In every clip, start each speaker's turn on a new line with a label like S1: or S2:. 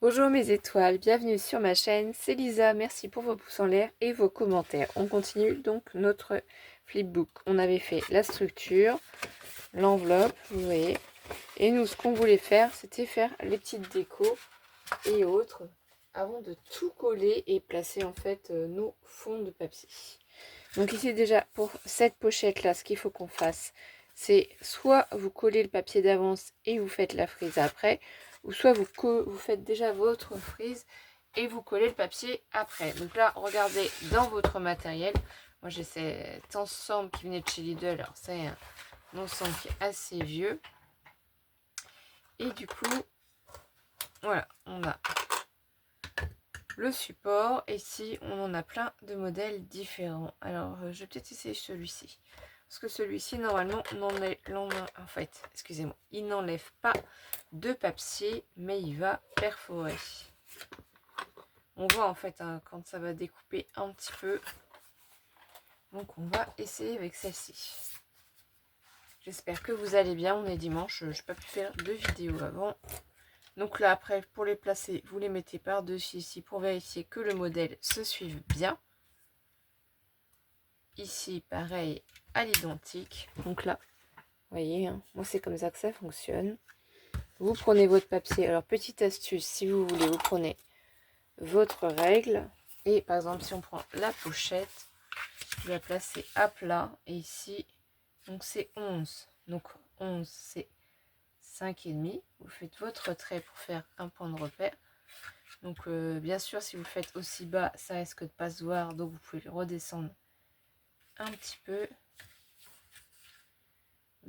S1: Bonjour mes étoiles, bienvenue sur ma chaîne, c'est Lisa, merci pour vos pouces en l'air et vos commentaires. On continue donc notre flipbook. On avait fait la structure, l'enveloppe, vous voyez. Et nous, ce qu'on voulait faire, c'était faire les petites décos et autres avant de tout coller et placer en fait nos fonds de papier. Donc ici déjà, pour cette pochette-là, ce qu'il faut qu'on fasse, c'est soit vous collez le papier d'avance et vous faites la frise après, ou soit vous faites déjà votre frise et vous collez le papier après. Donc là, regardez dans votre matériel. Moi, j'ai cet ensemble qui venait de chez Lidl. Alors, c'est un ensemble qui est assez vieux. Et du coup, voilà, on a le support. Et ici, on en a plein de modèles différents. Alors, je vais peut-être essayer celui-ci. Parce que celui-ci, normalement, excusez-moi, il n'enlève pas de papier, mais il va perforer. On voit en fait hein, quand ça va découper un petit peu. Donc, on va essayer avec celle-ci. J'espère que vous allez bien. On est dimanche, je n'ai pas pu faire de vidéo avant. Donc là, après, pour les placer, vous les mettez par-dessus ici pour vérifier que le modèle se suive bien. Ici, pareil, à l'identique. Donc là, vous voyez, hein, moi c'est comme ça que ça fonctionne. Vous prenez votre papier. Alors, petite astuce, si vous voulez, vous prenez votre règle. Et par exemple, si on prend la pochette, je vais la placer à plat. Et ici, donc c'est 11. Donc 11, c'est 5,5. Vous faites votre trait pour faire un point de repère. Donc, bien sûr, si vous faites aussi bas, ça risque de pas se voir. Donc, vous pouvez le redescendre un petit peu.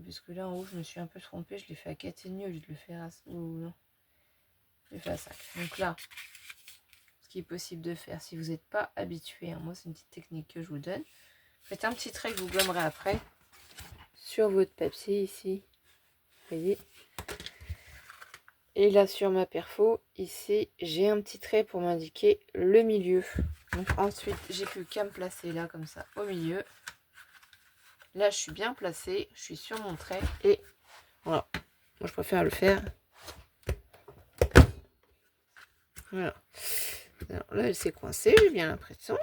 S1: Parce que là, en haut, je me suis un peu trompée. Je l'ai fait à 4,5 au lieu de le faire à... Ou non, je l'ai fait à 5. Donc là, ce qui est possible de faire, si vous n'êtes pas habitué, hein, moi, c'est une petite technique que je vous donne. Faites un petit trait que vous gommerez après sur votre papier ici. Vous voyez. Et là, sur ma perfo, ici, j'ai un petit trait pour m'indiquer le milieu. Donc ensuite, j'ai plus qu'à me placer là, comme ça, au milieu. Là, je suis bien placée, je suis sur mon trait. Et voilà, moi, je préfère le faire. Voilà. Alors là, elle s'est coincée, j'ai bien l'impression.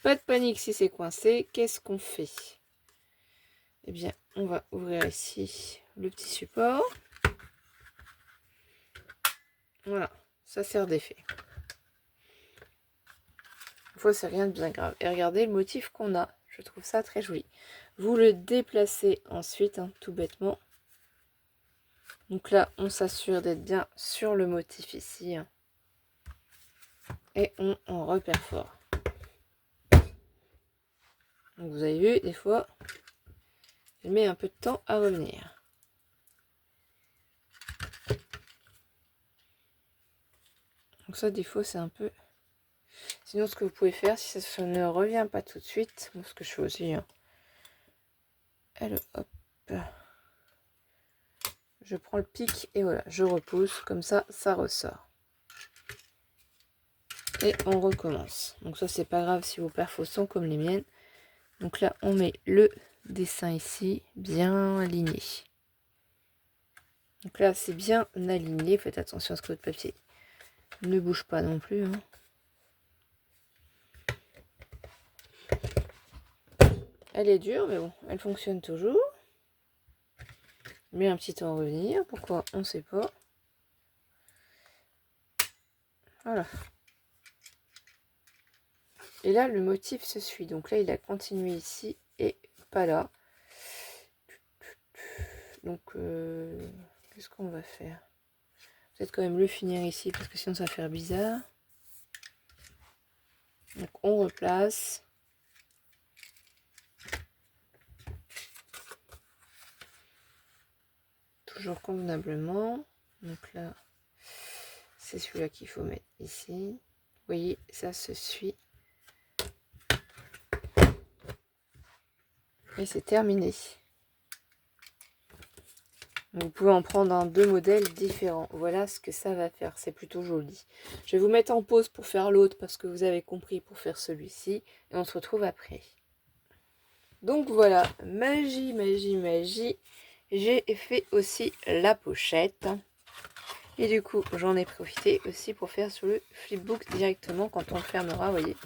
S1: Pas de panique si c'est coincé. Qu'est-ce qu'on fait? Eh bien, on va ouvrir ici le petit support. Voilà, ça sert d'effet. Une fois, c'est rien de bien grave. Et regardez le motif qu'on a. Je trouve ça très joli. Vous le déplacez ensuite, hein, tout bêtement. Donc là, on s'assure d'être bien sur le motif ici. Hein. Et on en repère fort. Donc vous avez vu, des fois, il met un peu de temps à revenir. Donc ça, des fois, c'est un peu... Sinon, ce que vous pouvez faire, si ça ne revient pas tout de suite, moi, ce que je fais aussi, hein, allez, hop, je prends le pic et voilà, je repousse, comme ça, ça ressort. Et on recommence. Donc ça, c'est pas grave si vos perfos sont comme les miennes. Donc là, on met le dessin ici, bien aligné. Donc là, c'est bien aligné. Faites attention à ce que votre papier ne bouge pas non plus. Hein. Elle est dure, mais bon, elle fonctionne toujours. Mais un petit temps à revenir. Pourquoi? On ne sait pas. Voilà. Et là, le motif se suit. Donc là, il a continué ici et pas là. Donc, qu'est-ce qu'on va faire? Peut-être quand même le finir ici, parce que sinon ça va faire bizarre. Donc, on replace. Toujours convenablement. Donc là, c'est celui-là qu'il faut mettre ici. Vous voyez, ça se suit. Et c'est terminé. Vous pouvez en prendre un, deux modèles différents. Voilà ce que ça va faire. C'est plutôt joli. Je vais vous mettre en pause pour faire l'autre parce que vous avez compris pour faire celui-ci. Et on se retrouve après. Donc voilà, magie, magie, magie. J'ai fait aussi la pochette. Et du coup, j'en ai profité aussi pour faire sur le flipbook directement quand on le fermera, vous voyez.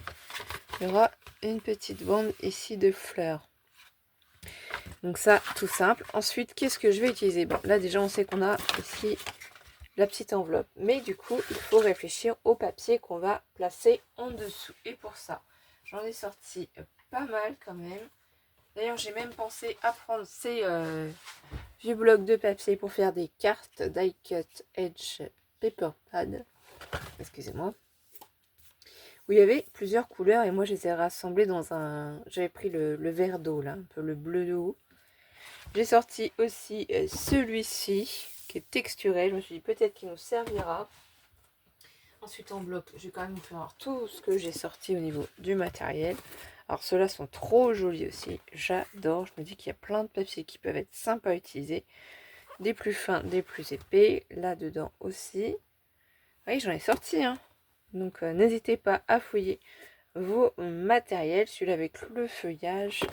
S1: Il y aura une petite bande ici de fleurs. Donc ça, tout simple. Ensuite, qu'est-ce que je vais utiliser? Bon, là déjà, on sait qu'on a ici la petite enveloppe. Mais du coup, il faut réfléchir au papier qu'on va placer en dessous. Et pour ça, j'en ai sorti pas mal quand même. D'ailleurs, j'ai même pensé à prendre ces vieux blocs de papier pour faire des cartes Die Cut Edge Paper Pad. Excusez-moi. Où il y avait plusieurs couleurs et moi je les ai rassemblées dans un... J'avais pris le vert d'eau là, un peu le bleu d'eau. J'ai sorti aussi celui-ci qui est texturé. Je me suis dit peut-être qu'il nous servira. Ensuite en bloc, je vais quand même vous faire tout ce que j'ai sorti au niveau du matériel. Alors ceux-là sont trop jolis aussi. J'adore. Je me dis qu'il y a plein de papiers qui peuvent être sympas à utiliser. Des plus fins, des plus épais. Là-dedans aussi. Oui, j'en ai sorti, hein. Donc n'hésitez pas à fouiller vos matériels. Celui-là avec le feuillage.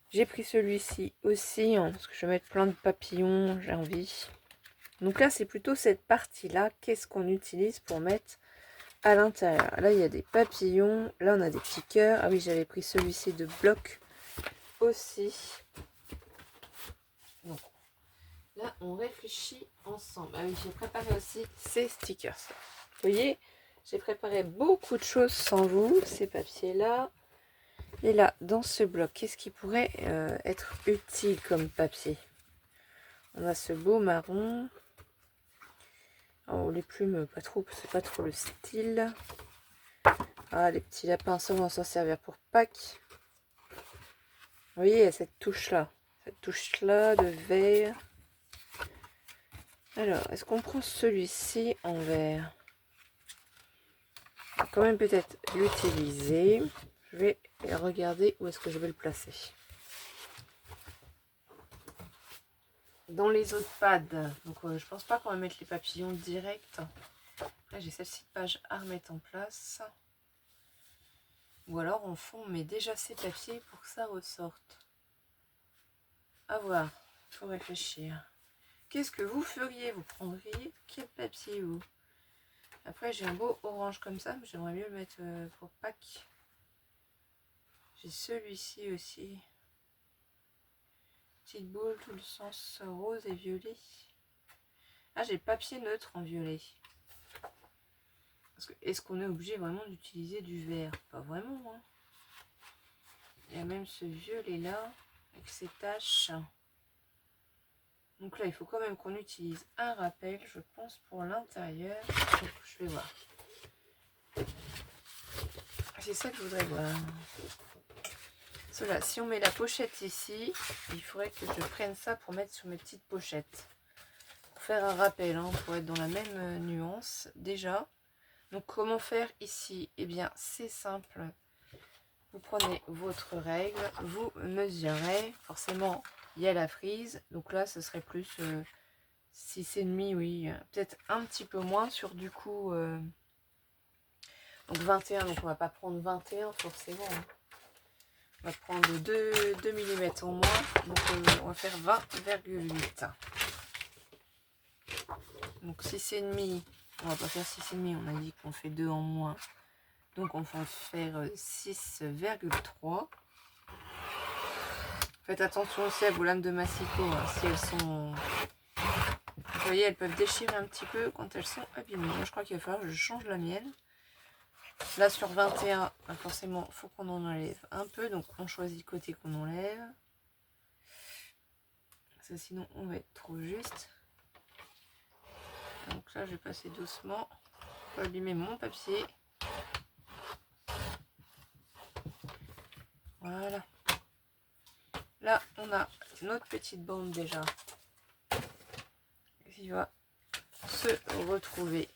S1: J'ai pris celui-ci aussi, hein, parce que je vais mettre plein de papillons, j'ai envie. Donc là, c'est plutôt cette partie-là. Qu'est-ce qu'on utilise pour mettre à l'intérieur? Là, il y a des papillons. Là, on a des petits cœurs. Ah oui, j'avais pris celui-ci de bloc aussi. Donc là, on réfléchit ensemble. Ah oui, j'ai préparé aussi ces stickers. Vous voyez, j'ai préparé beaucoup de choses sans vous. Ces papiers-là. Et là, dans ce bloc, qu'est-ce qui pourrait être utile comme papier? On a ce beau marron. Oh, les plumes, pas trop, c'est pas trop le style. Ah, les petits lapins, ça, on va s'en servir pour Pâques. Vous voyez, il y a cette touche-là. Cette touche-là de vert. Alors, est-ce qu'on prend celui-ci en vert? On va quand même peut-être l'utiliser. Je vais regarder où est-ce que je vais le placer. Dans les autres pads. Donc, je pense pas qu'on va mettre les papillons direct. Là, j'ai celle-ci de page à remettre en place. Ou alors, en fond, on met déjà ces papiers pour que ça ressorte. À voir. Il faut réfléchir. Qu'est-ce que vous feriez? Vous prendriez quel papier, vous? Après, j'ai un beau orange comme ça, mais j'aimerais mieux le mettre pour Pâques. J'ai celui-ci aussi. Petite boule, tout le sens rose et violet. Ah, j'ai le papier neutre en violet. Parce que est-ce qu'on est obligé vraiment d'utiliser du vert? Pas vraiment, hein. Il y a même ce violet-là, avec ses taches. Donc là, il faut quand même qu'on utilise un rappel, je pense, pour l'intérieur. Donc, je vais voir. C'est ça que je voudrais voir. Cela, si on met la pochette ici, il faudrait que je prenne ça pour mettre sur mes petites pochettes. Pour faire un rappel, hein, pour être dans la même nuance déjà. Donc comment faire ici? Eh bien c'est simple. Vous prenez votre règle, vous mesurez. Forcément, il y a la frise. Donc là, ce serait plus 6,5, oui. Peut-être un petit peu moins sur du coup... donc 21, donc on va pas prendre 21 forcément. Hein. On va prendre 2 mm en moins. Donc on va faire 20,8. Donc 6,5. On va pas faire 6,5. On a dit qu'on fait 2 en moins. Donc on va faire 6,3. Faites attention aussi à vos lames de massicot. Hein, si elles sont... Vous voyez, elles peuvent déchirer un petit peu quand elles sont abîmées. Moi je crois qu'il va falloir que je change la mienne. Là sur 21, forcément, il faut qu'on en enlève un peu. Donc on choisit côté qu'on enlève. Ça sinon on va être trop juste. Donc là je vais passer doucement. Pas abîmer mon papier. Voilà. Là on a notre petite bande déjà. Qui va se retrouver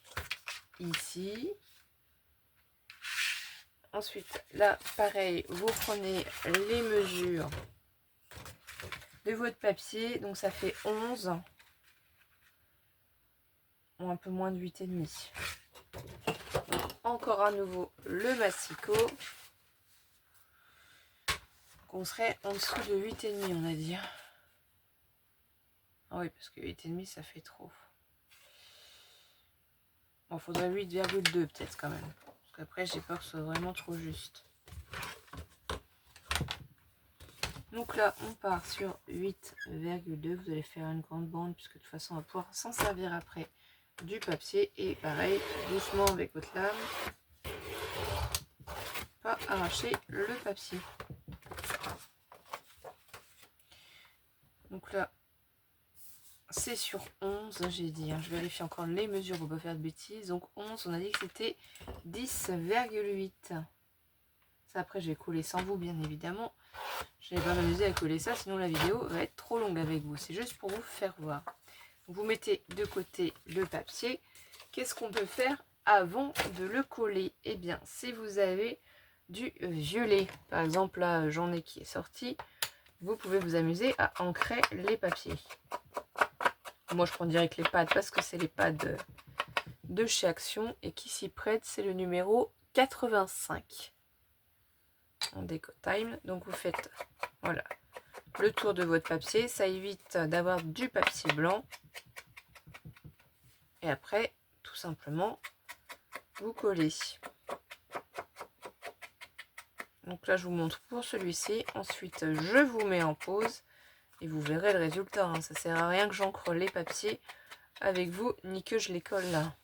S1: ici. Ensuite, là, pareil, vous prenez les mesures de votre papier. Donc, ça fait 11. Ou un peu moins de 8,5. Encore à nouveau le massicot. Donc, on serait en dessous de 8,5, on a dit. Ah oui, parce que 8,5, ça fait trop. Bon, faudrait 8,2 peut-être quand même. Parce qu'après, j'ai peur que ce soit vraiment trop juste. Donc là, on part sur 8,2. Vous allez faire une grande bande, puisque de toute façon, on va pouvoir s'en servir après du papier. Et pareil, doucement avec votre lame. Pas arracher le papier. Donc là, c'est sur 11, j'ai dit. Hein. Je vérifie encore les mesures pour ne pas faire de bêtises. Donc 11, on a dit que c'était 10,8. Ça, après, je vais coller sans vous, bien évidemment. Je vais pas m'amuser à coller ça, sinon la vidéo va être trop longue avec vous. C'est juste pour vous faire voir. Vous mettez de côté le papier. Qu'est-ce qu'on peut faire avant de le coller? Eh bien, si vous avez du violet, par exemple, là, j'en ai qui est sorti, vous pouvez vous amuser à ancrer les papiers. Moi, je prends direct les pads parce que c'est les pads de chez Action et qui s'y prête, c'est le numéro 85 en déco time. Donc, vous faites, voilà, le tour de votre papier. Ça évite d'avoir du papier blanc. Et après, tout simplement, vous collez. Donc là, je vous montre pour celui-ci. Ensuite, je vous mets en pause et vous verrez le résultat. Hein. Ça sert à rien que j'encre les papiers avec vous, ni que je les colle là.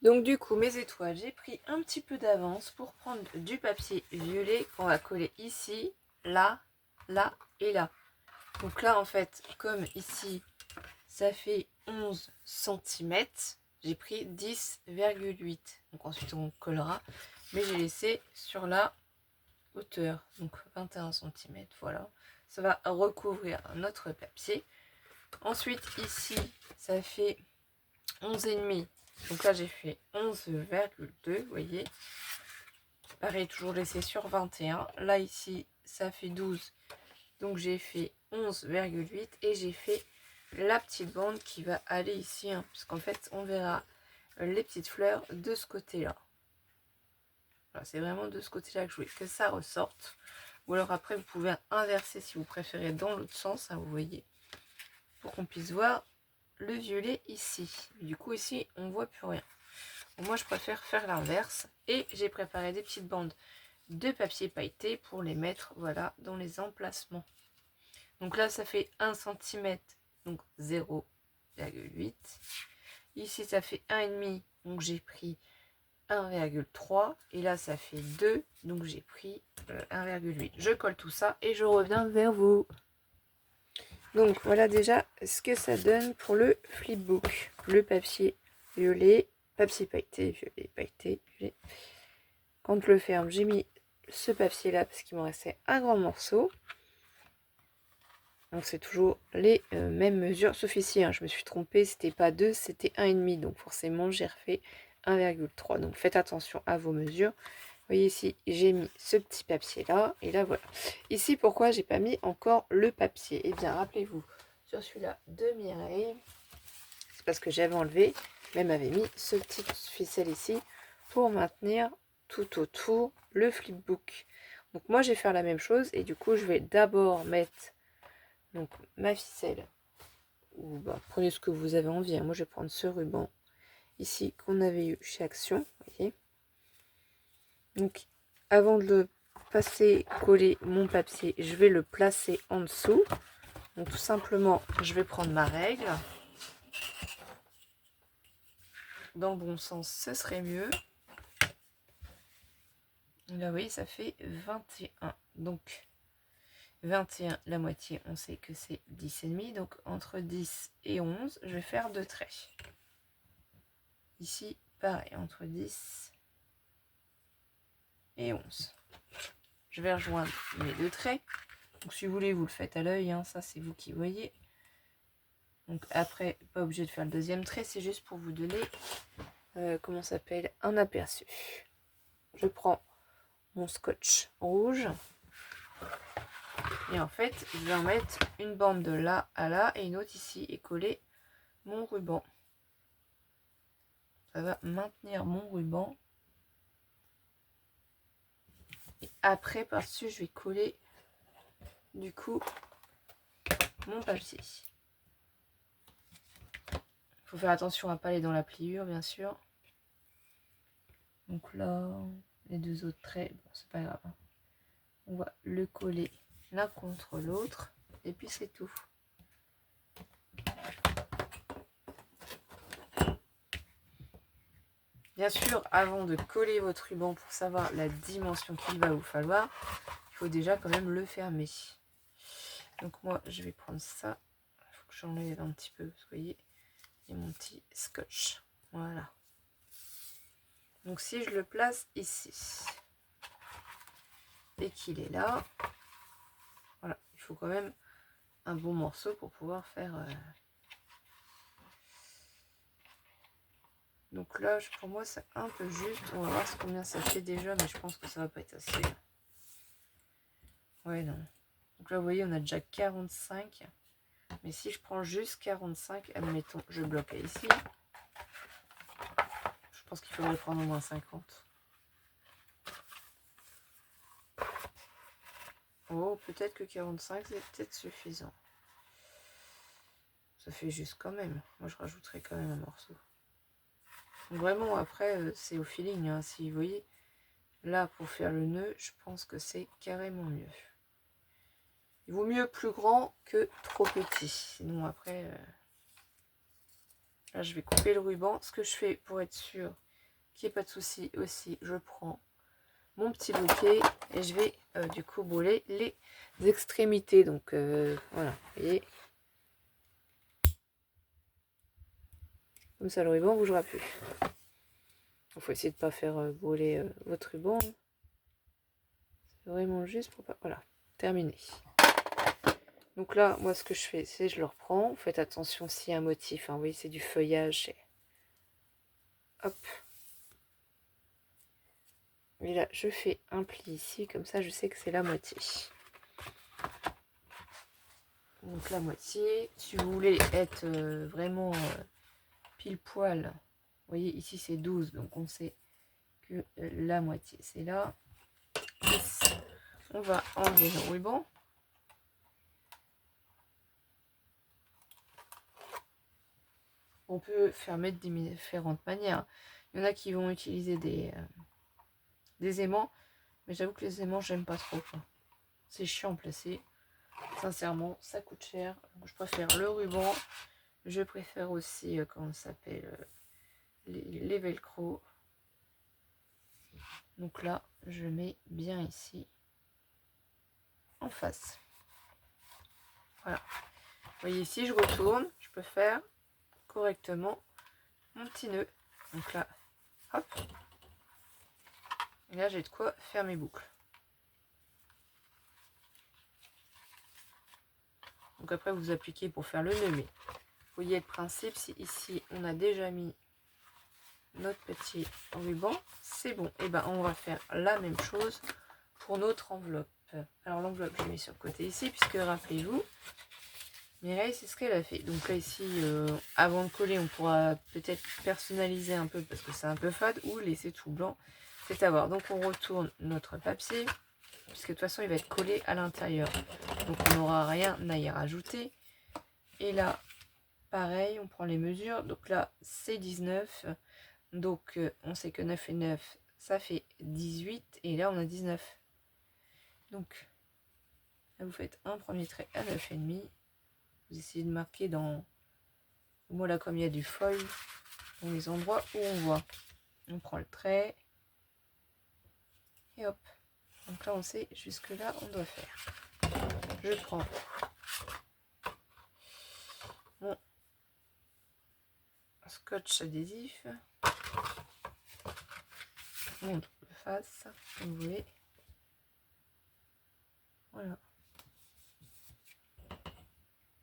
S1: Donc du coup, mes étoiles, j'ai pris un petit peu d'avance pour prendre du papier violet qu'on va coller ici, là, là et là. Donc là, en fait, comme ici, ça fait 11 cm, j'ai pris 10,8. Donc ensuite, on collera. Mais j'ai laissé sur la hauteur, donc 21 cm, voilà. Ça va recouvrir notre papier. Ensuite, ici, ça fait 11,5. Donc là, j'ai fait 11,2, vous voyez. Pareil, toujours laissé sur 21. Là, ici, ça fait 12. Donc, j'ai fait 11,8 et j'ai fait la petite bande qui va aller ici. Hein, parce qu'en fait, on verra les petites fleurs de ce côté-là. Voilà, c'est vraiment de ce côté-là que je voulais que ça ressorte. Ou alors après, vous pouvez inverser si vous préférez dans l'autre sens, hein, vous voyez. Pour qu'on puisse voir le violet ici. Du coup, ici, on ne voit plus rien. Moi, je préfère faire l'inverse. Et j'ai préparé des petites bandes de papier pailleté pour les mettre, voilà, dans les emplacements. Donc là, ça fait 1 cm, donc 0,8. Ici, ça fait 1,5, donc j'ai pris 1,3. Et là, ça fait 2, donc j'ai pris 1,8. Je colle tout ça et je reviens vers vous. Donc, voilà déjà ce que ça donne pour le flipbook. Le papier violet, papier pailleté, violet, pailleté, violet. Quand je le ferme, j'ai mis ce papier là parce qu'il m'en restait un grand morceau. Donc c'est toujours les mêmes mesures, sauf ici, hein, je me suis trompée, c'était pas 2, c'était 1,5. Donc forcément, j'ai refait 1,3. Donc faites attention à vos mesures. Vous voyez ici, j'ai mis ce petit papier là, et là voilà. Ici, pourquoi j'ai pas mis encore le papier? Eh bien, rappelez-vous, sur celui-là de Mireille, c'est parce que j'avais enlevé, même avait mis ce petit ficelle ici pour maintenir tout autour le flipbook. Donc moi, je vais faire la même chose, et du coup, je vais d'abord mettre donc ma ficelle, ou bah, prenez ce que vous avez envie, hein. Moi je vais prendre ce ruban ici qu'on avait eu chez Action, vous voyez. Donc avant de le passer, coller mon papier, je vais le placer en dessous. Donc tout simplement, je vais prendre ma règle. Dans le bon sens, ce serait mieux. Là, vous voyez, ça fait 21. Donc 21, la moitié, on sait que c'est 10,5. Donc entre 10 et 11, je vais faire 2 traits. Ici, pareil, entre 10 et 11. Je vais rejoindre mes 2 traits. Donc si vous voulez, vous le faites à l'œil, hein, ça c'est vous qui voyez. Donc après, pas obligé de faire le deuxième trait, c'est juste pour vous donner, comment ça s'appelle, un aperçu. Je prends mon scotch rouge. Et en fait, je vais en mettre une bande de là à là et une autre ici et coller mon ruban. Ça va maintenir mon ruban. Et après, par-dessus, je vais coller du coup mon papier. faut faire attention à ne pas aller dans la pliure, bien sûr. Donc là, les deux autres traits, bon, c'est pas grave. On va le coller l'un contre l'autre. Et puis c'est tout. Bien sûr, avant de coller votre ruban pour savoir la dimension qu'il va vous falloir, il faut déjà quand même le fermer. Donc moi, je vais prendre ça. Il faut que j'enlève un petit peu, parce que vous voyez, il y a mon petit scotch. Voilà. Donc si je le place ici, et qu'il est là, voilà, il faut quand même un bon morceau pour pouvoir faire... Donc là, pour moi, c'est un peu juste. On va voir combien ça fait déjà, mais je pense que ça va pas être assez. Ouais, non. Donc là, vous voyez, on a déjà 45. Mais si je prends juste 45, admettons, je bloque ici. Je pense qu'il faudrait prendre au moins 50. Oh, peut-être que 45, c'est peut-être suffisant. Ça fait juste quand même. Moi, je rajouterai quand même un morceau. Donc vraiment, après, c'est au feeling. Hein. Si vous voyez, là, pour faire le nœud, je pense que c'est carrément mieux. Il vaut mieux plus grand que trop petit. Sinon, après, là, je vais couper le ruban. Ce que je fais pour être sûr qu'il n'y ait pas de souci aussi, je prends mon petit bouquet et je vais du coup brûler les extrémités. Donc, voilà, vous voyez. Comme ça, le ruban ne bougera plus. Il faut essayer de ne pas faire brûler votre ruban. C'est vraiment juste pour pas... Voilà, terminé. Donc là, moi, ce que je fais, c'est je le reprends. Vous faites attention s'il y a un motif. Hein. Vous voyez, c'est du feuillage. Hop. Et là, je fais un pli ici. Comme ça, je sais que c'est la moitié. Donc la moitié. Si vous voulez être vraiment pile poil, vous voyez, ici, c'est 12. Donc on sait que la moitié, c'est là. Ici, on va enlever le ruban. On peut faire mettre de différentes manières. Il y en a qui vont utiliser des aimants, mais j'avoue que les aimants, j'aime pas trop. C'est chiant à placer. Sincèrement, ça coûte cher. Donc, je préfère le ruban. Je préfère aussi, comment ça s'appelle, les velcro. Donc là, je mets bien ici, en face. Voilà. Vous voyez ici, je retourne. Je peux faire correctement mon petit nœud. Donc là, hop. Et là, j'ai de quoi faire mes boucles. Donc après, vous appliquez pour faire le nœud. Mais vous voyez le principe, si ici, on a déjà mis notre petit ruban, c'est bon. Et ben, on va faire la même chose pour notre enveloppe. Alors, l'enveloppe, je mets sur le côté ici, puisque rappelez-vous, Mireille, c'est ce qu'elle a fait. Donc là, ici, avant de coller, on pourra peut-être personnaliser un peu parce que c'est un peu fade ou laisser tout blanc. C'est à voir. Donc, on retourne notre papier puisque de toute façon, il va être collé à l'intérieur. Donc, on n'aura rien à y rajouter. Et là, pareil, on prend les mesures. Donc là, c'est 19. Donc, on sait que 9 et 9, ça fait 18. Et là, on a 19. Donc, là, vous faites un premier trait à 9,5. Vous essayez de marquer dans... Moi là, comme il y a du foil, dans les endroits où on voit. On prend le trait. Et hop. Donc là, on sait jusque là, on doit faire. Je prends mon scotch adhésif. Mon double face, comme vous voulez. Voilà.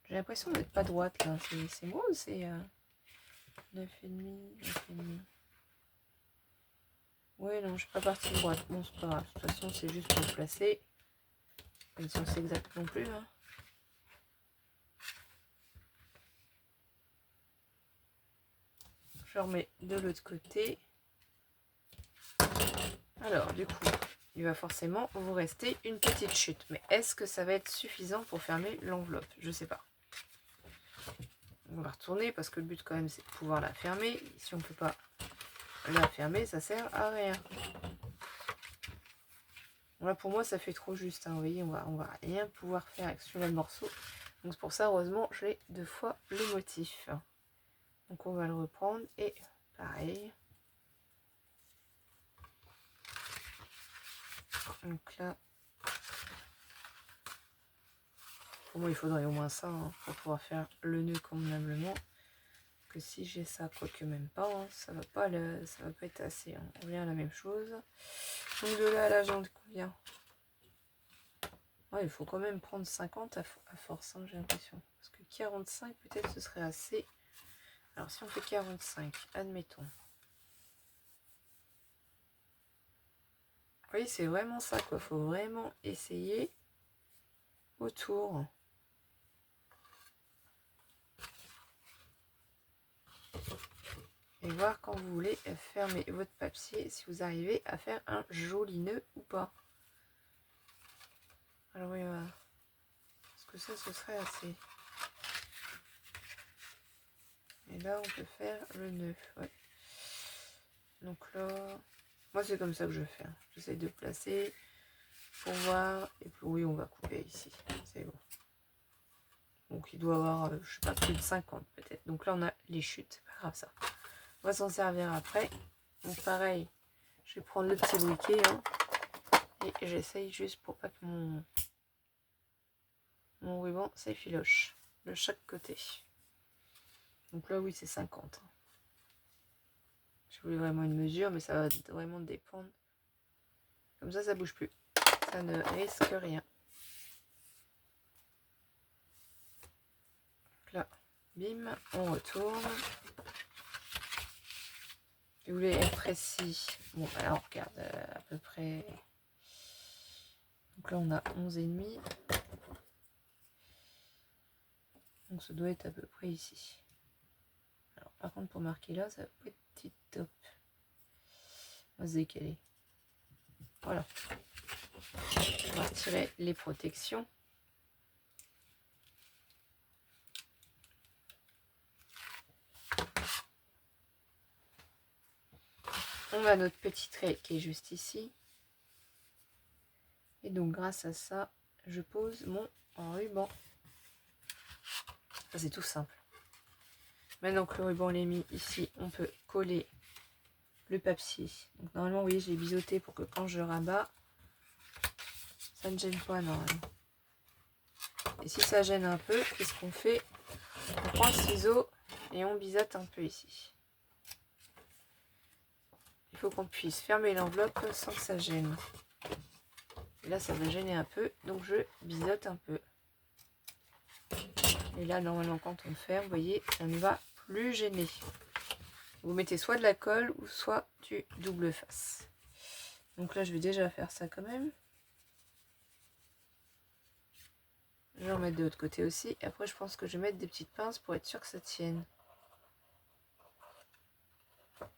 S1: J'ai l'impression d'être pas droite là. C'est moi ou c'est 9,5, 9,5. Ouais, non, je suis pas partie droite. Bon, c'est pas grave. De toute façon, c'est juste pour le placer. Même si on sait exact non plus. Hein. Je remets de l'autre côté. Alors, du coup, il va forcément vous rester une petite chute. Mais est-ce que ça va être suffisant pour fermer l'enveloppe? Je sais pas. On va retourner parce que le but quand même c'est de pouvoir la fermer. Si on ne peut pas la fermer, ça sert à rien. Là pour moi ça fait trop juste, hein. Vous voyez, on va rien pouvoir faire avec ce morceau. Donc c'est pour ça, heureusement, j'ai 2 fois le motif. Donc on va le reprendre et pareil. Donc là, pour moi il faudrait au moins ça, hein, pour pouvoir faire le nœud convenablement. Que si j'ai ça, quoique même pas, hein, ça va pas être assez, hein. On revient à la même chose. Donc de là à la jante combien? Ouais, il faut quand même prendre 50 à force, hein, j'ai l'impression. Parce que 45 peut-être ce serait assez. Alors si on fait 45, admettons. Vous voyez, c'est vraiment ça, quoi. Faut vraiment essayer autour. Et voir quand vous voulez fermer votre papier, si vous arrivez à faire un joli nœud ou pas. Alors oui, voilà. Est-ce que ça, ce serait assez? Et là, on peut faire le nœud. Ouais. Donc là, moi, c'est comme ça que je fais. J'essaie de placer pour voir. Et puis, oui, on va couper ici. C'est bon. Donc, il doit avoir, je sais pas, plus de 50 peut-être. Donc là, on a les chutes. C'est pas grave, ça. On va s'en servir après. Donc, pareil, je vais prendre le petit briquet. Hein, et j'essaye juste pour pas que mon ruban s'effiloche de chaque côté. Donc là, oui, c'est 50. Je voulais vraiment une mesure, mais ça va vraiment dépendre. Comme ça bouge plus. Ça ne risque rien. Donc là, bim, on retourne. Si vous voulez être précis, bon, alors on regarde à peu près. Donc là, on a 11,5. Donc ça doit être à peu près ici. Alors par contre, pour marquer là, ça va pas être petit top. On va se décaler. Voilà. On va retirer les protections. On a notre petit trait qui est juste ici. Et donc grâce à ça, je pose mon ruban. Ça c'est tout simple. Maintenant que le ruban est mis ici, on peut coller le papier. Donc normalement, oui, j'ai biseauté pour que quand je rabats, ça ne gêne pas normalement. Et si ça gêne un peu, qu'est-ce qu'on fait? On prend le ciseau et on biseaute un peu ici. Il faut qu'on puisse fermer l'enveloppe sans que ça gêne. Et là, ça va gêner un peu, donc je biseaute un peu. Et là, normalement, quand on ferme, vous voyez, ça ne va plus gêner. Vous mettez soit de la colle ou soit du double face. Donc là, je vais déjà faire ça quand même. Je vais en mettre de l'autre côté aussi. Et après, je pense que je vais mettre des petites pinces pour être sûr que ça tienne. Parce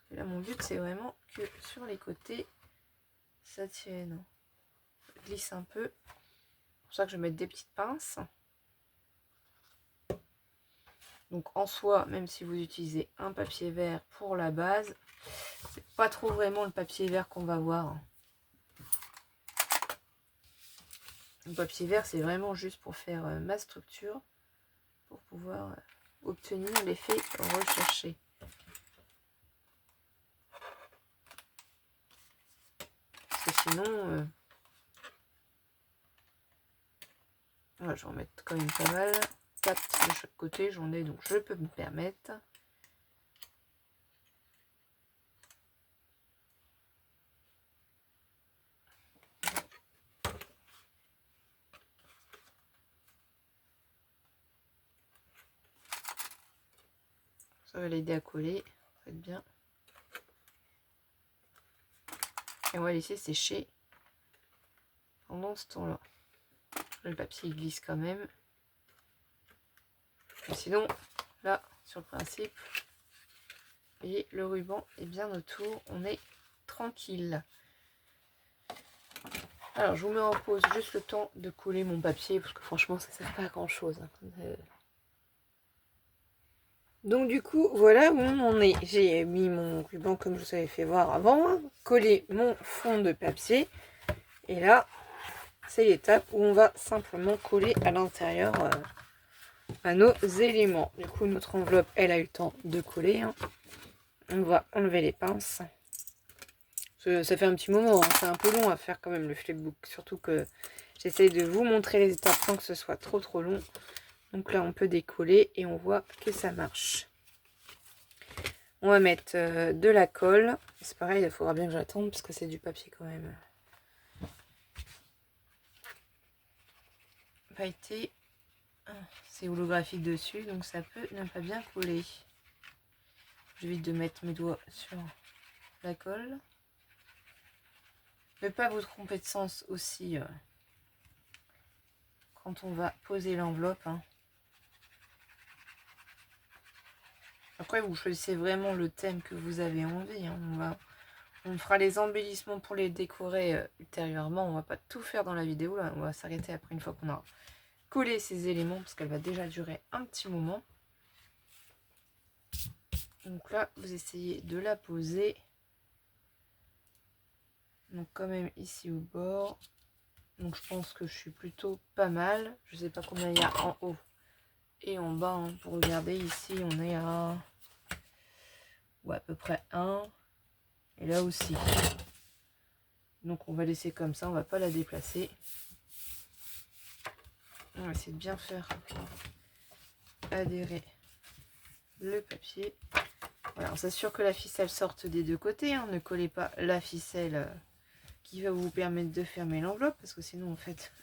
S1: que là, mon but, c'est vraiment que sur les côtés, ça tienne. Je glisse un peu. C'est pour ça que je vais mettre des petites pinces. Donc en soi, même si vous utilisez un papier vert pour la base, c'est pas trop vraiment le papier vert qu'on va voir. Le papier vert, c'est vraiment juste pour faire ma structure, pour pouvoir obtenir l'effet recherché. Parce que sinon, voilà, je vais en mettre quand même pas mal. 4 de chaque côté, j'en ai, donc je peux me permettre. Ça va l'aider à coller, faites bien. Et on va laisser sécher pendant ce temps-là. Le papier glisse quand même. Mais sinon, là, sur le principe, vous voyez, le ruban est bien autour. On est tranquille. Alors, je vous mets en pause juste le temps de coller mon papier, parce que franchement, ça sert pas à grand chose. Donc du coup, voilà où on en est. J'ai mis mon ruban comme je vous avais fait voir avant, hein, collé mon fond de papier. Et là, c'est l'étape où on va simplement coller à l'intérieur à nos éléments. Du coup, notre enveloppe, elle a eu le temps de coller. Hein. On va enlever les pinces. Ça fait un petit moment, hein. C'est un peu long à faire quand même le flipbook. Surtout que j'essaye de vous montrer les étapes sans que ce soit trop long. Donc là, on peut décoller et on voit que ça marche. On va mettre de la colle. C'est pareil, il faudra bien que j'attende parce que c'est du papier quand même. Pailleté. C'est holographique dessus, donc ça peut ne pas bien coller. J'évite de mettre mes doigts sur la colle. Ne pas vous tromper de sens aussi quand on va poser l'enveloppe. Hein. Après, vous choisissez vraiment le thème que vous avez envie. Hein. On fera les embellissements pour les décorer ultérieurement. On va pas tout faire dans la vidéo. Là. On va s'arrêter après une fois qu'on a collé ces éléments parce qu'elle va déjà durer un petit moment. Donc là, vous essayez de la poser. Donc quand même ici au bord. Donc je pense que je suis plutôt pas mal. Je sais pas combien il y a en haut et en bas. Hein. Pour regarder ici, on est à... Ouais, à peu près 1. Et là aussi. Donc on va laisser comme ça, on va pas la déplacer. On va essayer de bien faire adhérer le papier. Voilà, on s'assure que la ficelle sorte des deux côtés. Hein. Ne collez pas la ficelle qui va vous permettre de fermer l'enveloppe. Parce que sinon, en fait,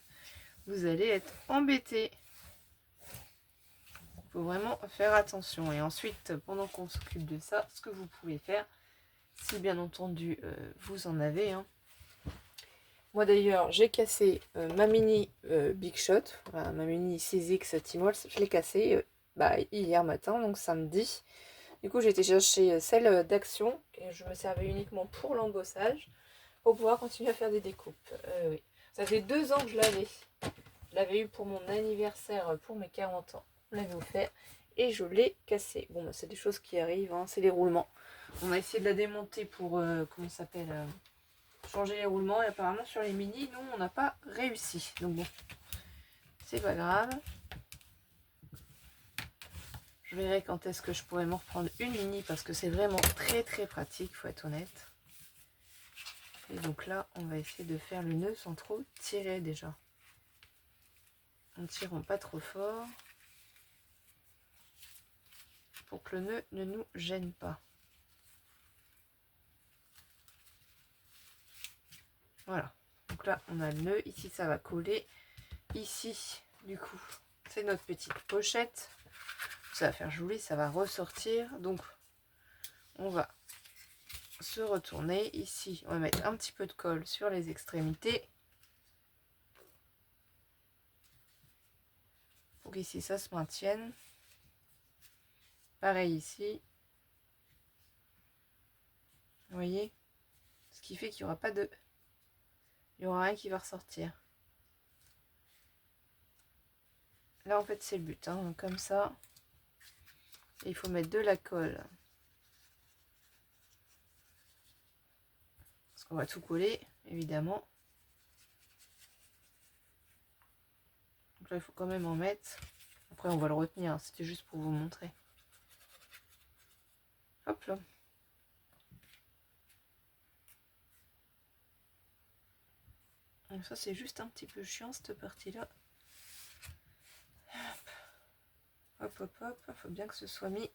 S1: vous allez être embêté. Il faut vraiment faire attention. Et ensuite, pendant qu'on s'occupe de ça, ce que vous pouvez faire, si bien entendu vous en avez. Hein. Moi d'ailleurs, j'ai cassé ma mini Big Shot, voilà, ma mini 6X Tmall, je l'ai cassée hier matin, donc samedi. Du coup, j'ai été chercher celle d'Action, et je me servais uniquement pour l'embossage, pour pouvoir continuer à faire des découpes. Oui. Ça fait 2 ans que je l'avais. Je l'avais eu pour mon anniversaire, pour mes 40 ans. On l'avait offert, et je l'ai cassée. Bon, c'est des choses qui arrivent, hein, c'est les roulements. On a essayé de la démonter pour, comment ça s'appelle changer les roulements et apparemment sur les mini nous on n'a pas réussi, donc bon c'est pas grave. Je verrai quand est-ce que je pourrais m'en reprendre une mini parce que c'est vraiment très pratique, faut être honnête. Et donc là on va essayer de faire le nœud sans trop tirer déjà, en tirant pas trop fort pour que le nœud ne nous gêne pas. Voilà, donc là on a le nœud, ici ça va coller, ici du coup c'est notre petite pochette, ça va faire joli, ça va ressortir, donc on va se retourner, ici on va mettre un petit peu de colle sur les extrémités pour qu'ici ça se maintienne, pareil ici, vous voyez, ce qui fait qu'il n'y aura pas de... il y aura rien qui va ressortir. Là en fait c'est le but, hein, comme ça. Et il faut mettre de la colle. Parce qu'on va tout coller, évidemment. Donc là il faut quand même en mettre. Après on va le retenir, hein, c'était juste pour vous montrer. Hop là. Donc ça c'est juste un petit peu chiant cette partie là. Hop hop hop, il faut bien que ce soit mis.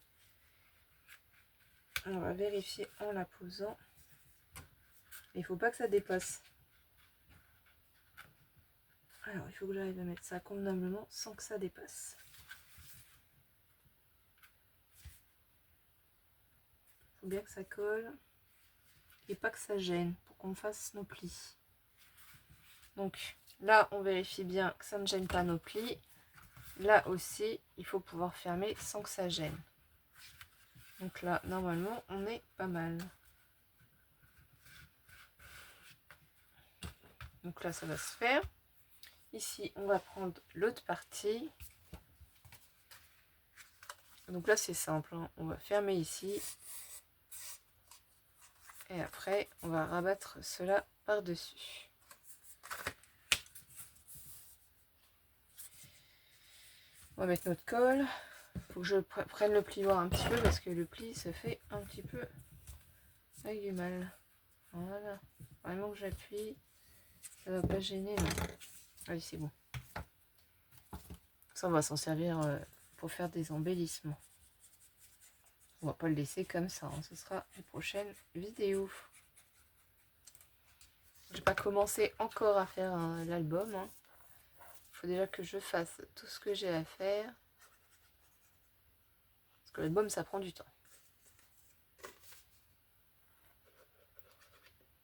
S1: On va vérifier en la posant. Il faut pas que ça dépasse. Alors il faut que j'arrive à mettre ça convenablement sans que ça dépasse. Il faut bien que ça colle et pas que ça gêne pour qu'on fasse nos plis. Donc là on vérifie bien que ça ne gêne pas nos plis. Là aussi il faut pouvoir fermer sans que ça gêne. Donc là normalement on est pas mal. Donc là, ça va se faire. Ici, on va prendre l'autre partie. Donc là, c'est simple, hein. On va fermer ici. Et après, on va rabattre cela par-dessus. On va mettre notre colle. Il faut que je prenne le plioir un petit peu parce que le pli se fait un petit peu avec du mal. Voilà. Vraiment que j'appuie. Ça va pas gêner. Non. Allez, c'est bon. Ça, on va s'en servir pour faire des embellissements. On va pas le laisser comme ça. Hein. Ce sera une prochaine vidéo. J'ai pas commencé encore à faire l'album. Hein. Il faut déjà que je fasse tout ce que j'ai à faire. Parce que l'album, ça prend du temps.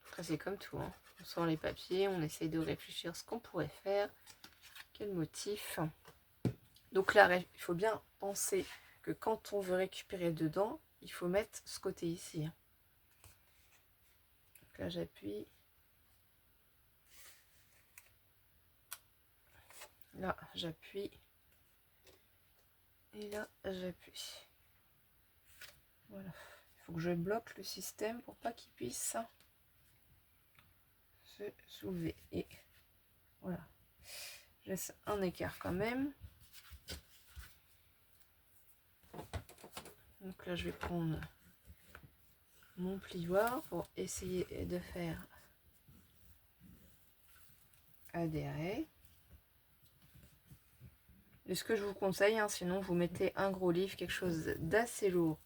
S1: Après, c'est comme tout. Hein. On sort les papiers, on essaye de réfléchir ce qu'on pourrait faire. Quel motif. Donc là, il faut bien penser que quand on veut récupérer dedans, il faut mettre ce côté ici. Donc là, j'appuie. Là, j'appuie. Et là, j'appuie. Voilà. Il faut que je bloque le système pour pas qu'il puisse se soulever. Et voilà. Je laisse un écart quand même. Donc là, je vais prendre mon plioir pour essayer de faire adhérer. Et ce que je vous conseille, hein, sinon vous mettez un gros livre, quelque chose d'assez lourd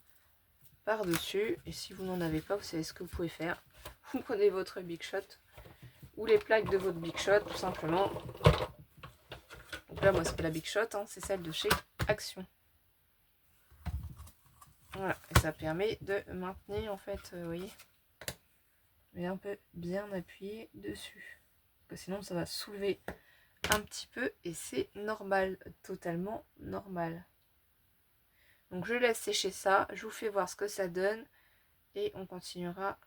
S1: par-dessus. Et si vous n'en avez pas, vous savez ce que vous pouvez faire. Vous prenez votre Big Shot ou les plaques de votre Big Shot, tout simplement. Donc là, moi, c'est pas la Big Shot, hein, c'est celle de chez Action. Voilà, et ça permet de maintenir, en fait, vous voyez, mais un peu bien appuyé dessus. Parce que sinon, ça va soulever un petit peu et c'est normal, totalement normal. Donc je laisse sécher ça, je vous fais voir ce que ça donne et on continuera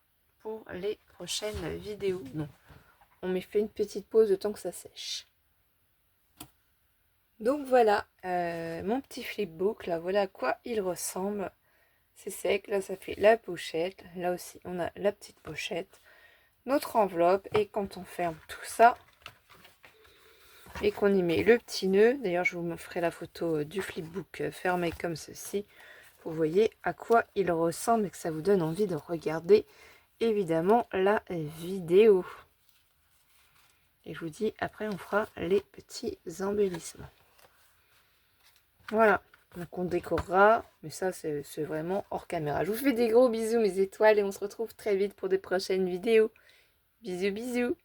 S1: pour les prochaines vidéos. Non, on met fait une petite pause le temps que ça sèche. Donc voilà, mon petit flipbook, là voilà à quoi il ressemble. C'est sec, là ça fait la pochette, là aussi on a la petite pochette, notre enveloppe et quand on ferme tout ça, et qu'on y met le petit nœud, d'ailleurs je vous ferai la photo du flipbook fermé comme ceci, vous voyez à quoi il ressemble et que ça vous donne envie de regarder évidemment la vidéo. Et je vous dis après on fera les petits embellissements. Voilà, donc on décorera, mais ça c'est vraiment hors caméra. Je vous fais des gros bisous mes étoiles et on se retrouve très vite pour de prochaines vidéos. Bisous bisous.